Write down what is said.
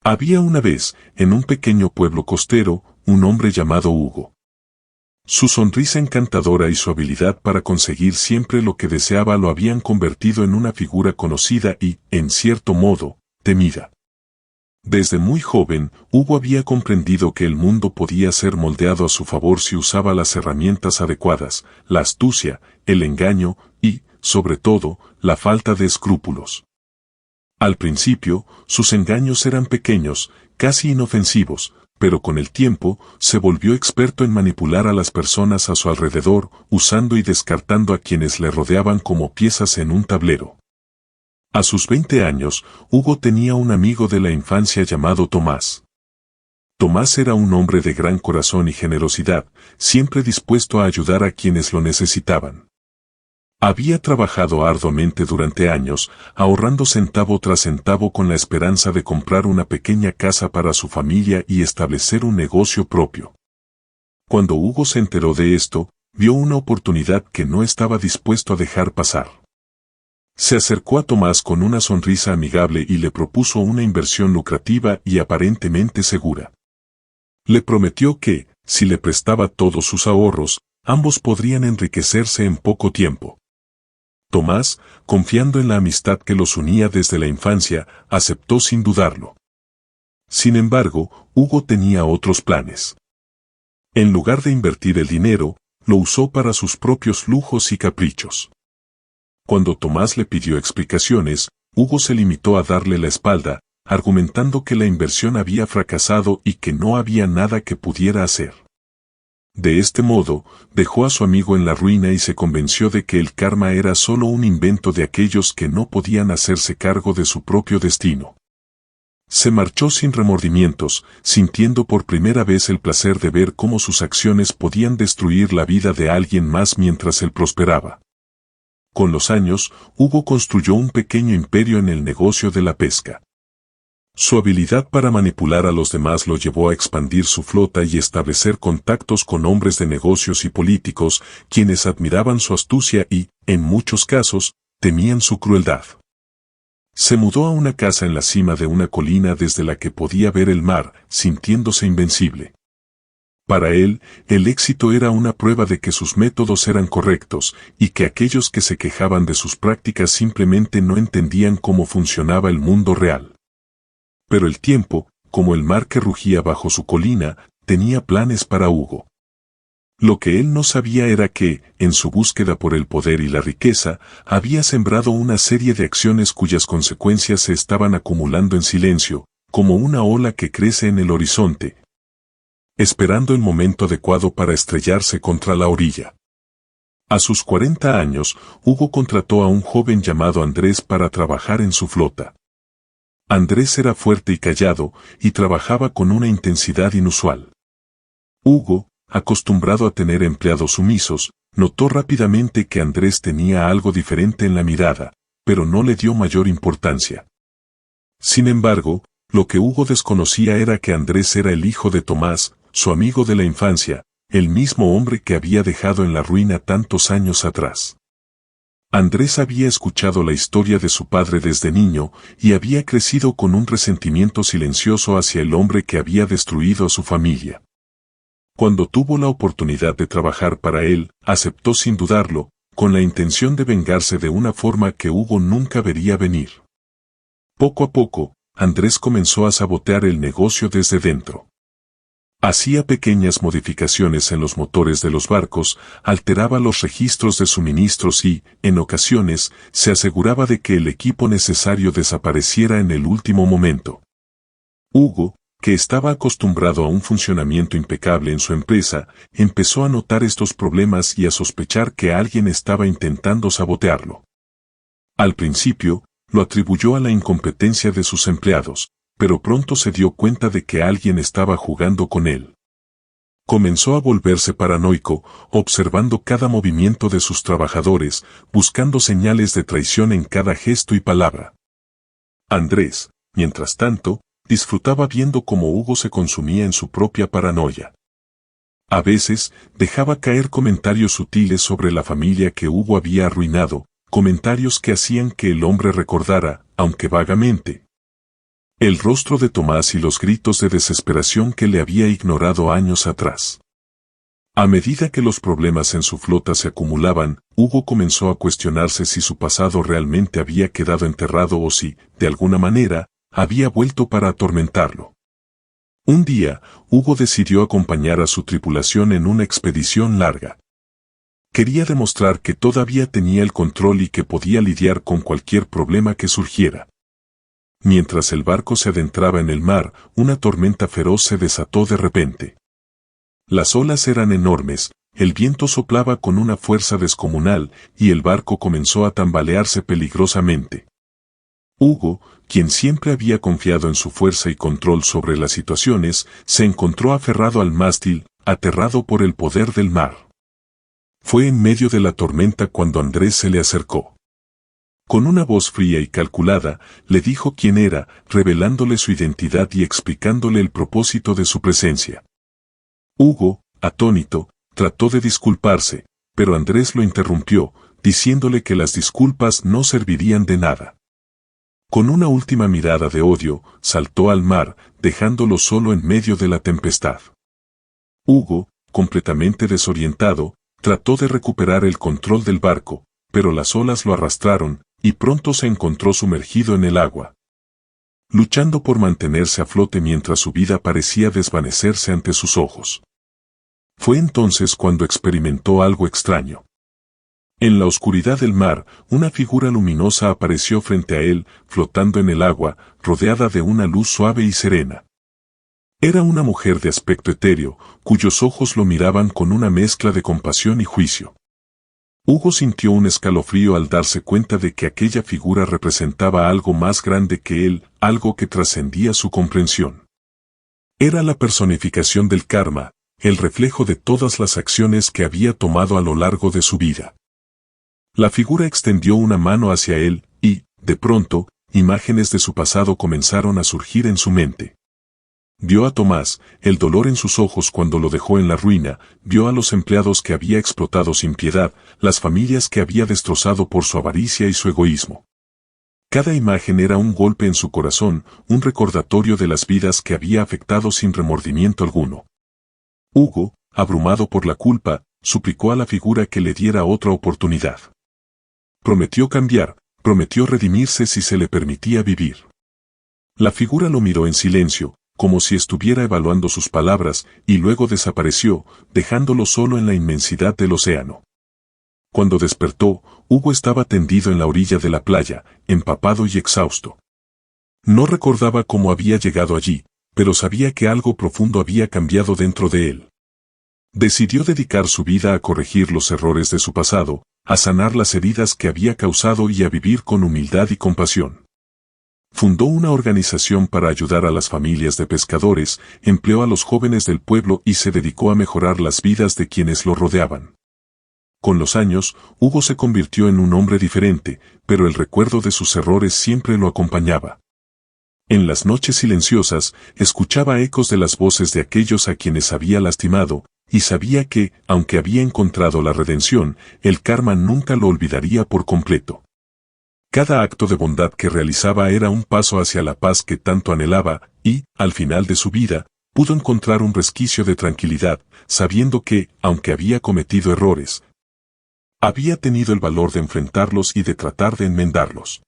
Había una vez, en un pequeño pueblo costero, un hombre llamado Hugo. Su sonrisa encantadora y su habilidad para conseguir siempre lo que deseaba lo habían convertido en una figura conocida y, en cierto modo, temida. Desde muy joven, Hugo había comprendido que el mundo podía ser moldeado a su favor si usaba las herramientas adecuadas, la astucia, el engaño y, sobre todo, la falta de escrúpulos. Al principio, sus engaños eran pequeños, casi inofensivos, pero con el tiempo, se volvió experto en manipular a las personas a su alrededor, usando y descartando a quienes le rodeaban como piezas en un tablero. A sus 20 años, Hugo tenía un amigo de la infancia llamado Tomás. Tomás era un hombre de gran corazón y generosidad, siempre dispuesto a ayudar a quienes lo necesitaban. Había trabajado arduamente durante años, ahorrando centavo tras centavo con la esperanza de comprar una pequeña casa para su familia y establecer un negocio propio. Cuando Hugo se enteró de esto, vio una oportunidad que no estaba dispuesto a dejar pasar. Se acercó a Tomás con una sonrisa amigable y le propuso una inversión lucrativa y aparentemente segura. Le prometió que, si le prestaba todos sus ahorros, ambos podrían enriquecerse en poco tiempo. Tomás, confiando en la amistad que los unía desde la infancia, aceptó sin dudarlo. Sin embargo, Hugo tenía otros planes. En lugar de invertir el dinero, lo usó para sus propios lujos y caprichos. Cuando Tomás le pidió explicaciones, Hugo se limitó a darle la espalda, argumentando que la inversión había fracasado y que no había nada que pudiera hacer. De este modo, dejó a su amigo en la ruina y se convenció de que el karma era solo un invento de aquellos que no podían hacerse cargo de su propio destino. Se marchó sin remordimientos, sintiendo por primera vez el placer de ver cómo sus acciones podían destruir la vida de alguien más mientras él prosperaba. Con los años, Hugo construyó un pequeño imperio en el negocio de la pesca. Su habilidad para manipular a los demás lo llevó a expandir su flota y establecer contactos con hombres de negocios y políticos, quienes admiraban su astucia y, en muchos casos, temían su crueldad. Se mudó a una casa en la cima de una colina desde la que podía ver el mar, sintiéndose invencible. Para él, el éxito era una prueba de que sus métodos eran correctos, y que aquellos que se quejaban de sus prácticas simplemente no entendían cómo funcionaba el mundo real. Pero el tiempo, como el mar que rugía bajo su colina, tenía planes para Hugo. Lo que él no sabía era que, en su búsqueda por el poder y la riqueza, había sembrado una serie de acciones cuyas consecuencias se estaban acumulando en silencio, como una ola que crece en el horizonte, esperando el momento adecuado para estrellarse contra la orilla. A sus 40 años, Hugo contrató a un joven llamado Andrés para trabajar en su flota. Andrés era fuerte y callado, y trabajaba con una intensidad inusual. Hugo, acostumbrado a tener empleados sumisos, notó rápidamente que Andrés tenía algo diferente en la mirada, pero no le dio mayor importancia. Sin embargo, lo que Hugo desconocía era que Andrés era el hijo de Tomás, su amigo de la infancia, el mismo hombre que había dejado en la ruina tantos años atrás. Andrés había escuchado la historia de su padre desde niño y había crecido con un resentimiento silencioso hacia el hombre que había destruido a su familia. Cuando tuvo la oportunidad de trabajar para él, aceptó sin dudarlo, con la intención de vengarse de una forma que Hugo nunca vería venir. Poco a poco, Andrés comenzó a sabotear el negocio desde dentro. Hacía pequeñas modificaciones en los motores de los barcos, alteraba los registros de suministros y, en ocasiones, se aseguraba de que el equipo necesario desapareciera en el último momento. Hugo, que estaba acostumbrado a un funcionamiento impecable en su empresa, empezó a notar estos problemas y a sospechar que alguien estaba intentando sabotearlo. Al principio, lo atribuyó a la incompetencia de sus empleados, pero pronto se dio cuenta de que alguien estaba jugando con él. Comenzó a volverse paranoico, observando cada movimiento de sus trabajadores, buscando señales de traición en cada gesto y palabra. Andrés, mientras tanto, disfrutaba viendo cómo Hugo se consumía en su propia paranoia. A veces, dejaba caer comentarios sutiles sobre la familia que Hugo había arruinado, comentarios que hacían que el hombre recordara, aunque vagamente, el rostro de Tomás y los gritos de desesperación que le había ignorado años atrás. A medida que los problemas en su flota se acumulaban, Hugo comenzó a cuestionarse si su pasado realmente había quedado enterrado o si, de alguna manera, había vuelto para atormentarlo. Un día, Hugo decidió acompañar a su tripulación en una expedición larga. Quería demostrar que todavía tenía el control y que podía lidiar con cualquier problema que surgiera. Mientras el barco se adentraba en el mar, una tormenta feroz se desató de repente. Las olas eran enormes, el viento soplaba con una fuerza descomunal y el barco comenzó a tambalearse peligrosamente. Hugo, quien siempre había confiado en su fuerza y control sobre las situaciones, se encontró aferrado al mástil, aterrado por el poder del mar. Fue en medio de la tormenta cuando Andrés se le acercó. Con una voz fría y calculada, le dijo quién era, revelándole su identidad y explicándole el propósito de su presencia. Hugo, atónito, trató de disculparse, pero Andrés lo interrumpió, diciéndole que las disculpas no servirían de nada. Con una última mirada de odio, saltó al mar, dejándolo solo en medio de la tempestad. Hugo, completamente desorientado, trató de recuperar el control del barco, pero las olas lo arrastraron, y pronto se encontró sumergido en el agua, luchando por mantenerse a flote mientras su vida parecía desvanecerse ante sus ojos. Fue entonces cuando experimentó algo extraño. En la oscuridad del mar, una figura luminosa apareció frente a él, flotando en el agua, rodeada de una luz suave y serena. Era una mujer de aspecto etéreo, cuyos ojos lo miraban con una mezcla de compasión y juicio. Hugo sintió un escalofrío al darse cuenta de que aquella figura representaba algo más grande que él, algo que trascendía su comprensión. Era la personificación del karma, el reflejo de todas las acciones que había tomado a lo largo de su vida. La figura extendió una mano hacia él, y, de pronto, imágenes de su pasado comenzaron a surgir en su mente. Vio a Tomás, el dolor en sus ojos cuando lo dejó en la ruina, vio a los empleados que había explotado sin piedad, las familias que había destrozado por su avaricia y su egoísmo. Cada imagen era un golpe en su corazón, un recordatorio de las vidas que había afectado sin remordimiento alguno. Hugo, abrumado por la culpa, suplicó a la figura que le diera otra oportunidad. Prometió cambiar, prometió redimirse si se le permitía vivir. La figura lo miró en silencio, como si estuviera evaluando sus palabras, y luego desapareció, dejándolo solo en la inmensidad del océano. Cuando despertó, Hugo estaba tendido en la orilla de la playa, empapado y exhausto. No recordaba cómo había llegado allí, pero sabía que algo profundo había cambiado dentro de él. Decidió dedicar su vida a corregir los errores de su pasado, a sanar las heridas que había causado y a vivir con humildad y compasión. Fundó una organización para ayudar a las familias de pescadores, empleó a los jóvenes del pueblo y se dedicó a mejorar las vidas de quienes lo rodeaban. Con los años, Hugo se convirtió en un hombre diferente, pero el recuerdo de sus errores siempre lo acompañaba. En las noches silenciosas, escuchaba ecos de las voces de aquellos a quienes había lastimado, y sabía que, aunque había encontrado la redención, el karma nunca lo olvidaría por completo. Cada acto de bondad que realizaba era un paso hacia la paz que tanto anhelaba, y, al final de su vida, pudo encontrar un resquicio de tranquilidad, sabiendo que, aunque había cometido errores, había tenido el valor de enfrentarlos y de tratar de enmendarlos.